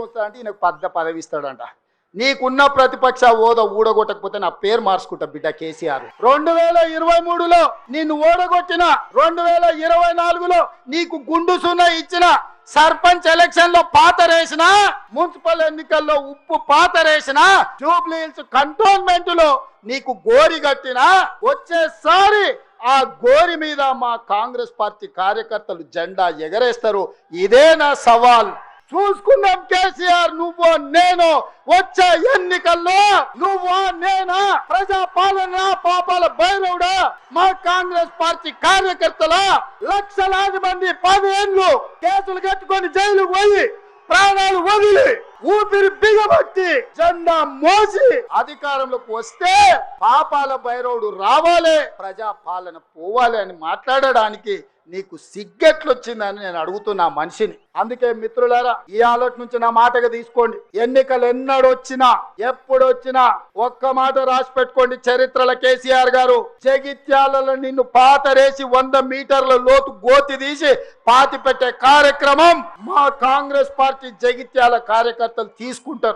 అంటే ఈయనకు పెద్ద పదవి ఇస్తాడంట. నీకున్న ప్రతిపక్ష హోదా ఊడగొట్టకపోతే నా పేరు మార్చుకుంటా బిడ్డ కేసీఆర్. 2023లో నిన్ను ఓడగొట్టిన, 2024లో నీకు గుండు సున్నా ఇచ్చిన, సర్పంచ్ ఎలక్షన్ లో పాతరేసిన, మున్సిపల్ ఎన్నికల్లో ఉప్పు పాతరేసిన, జూబ్లీ హిల్స్ కంటోన్మెంట్ లో నీకు గోరి కట్టిన, వచ్చేసారి ఆ గోరి మీద మా కాంగ్రెస్ పార్టీ కార్యకర్తలు జెండా ఎగరేస్తారు. ఇదే నా సవాల్. చూసుకున్నాం కేసీఆర్, నువ్వు నేను వచ్చే ఎన్నికల్లో నువ్వు నేనా, ప్రజా పాలన పాపాల భైరవుడా, మా కాంగ్రెస్ పార్టీ కార్యకర్తల లక్షలాది మంది 10 ఏళ్ళు కేసులు కట్టుకొని జైలుకు పోయి ప్రాణాలు వదిలి ఊపిరి బిగబట్టి జెండా మోసి అధికారంలోకి వస్తే పాపాల భైరవుడు రావాలి, ప్రజా పాలన పోవాలి అని మాట్లాడడానికి నీకు సిగ్గెట్లొచ్చిందని నేను అడుగుతున్నా మనిషిని. అందుకే మిత్రులారా, ఈ ఆలోచన నుంచి నా మాటగా తీసుకోండి. ఎన్నికలు ఎన్నడొచ్చినా ఎప్పుడొచ్చినా ఒక్క మాట రాసి పెట్టుకోండి. చరిత్రలో కేసీఆర్ గారు జగిత్యాలలో నిన్ను పాతరేసి 100 మీటర్ల లోతు గోతి తీసి పాతి పెట్టే కార్యక్రమం మా కాంగ్రెస్ పార్టీ జగిత్యాల కార్యకర్తలు తీసుకుంటారు.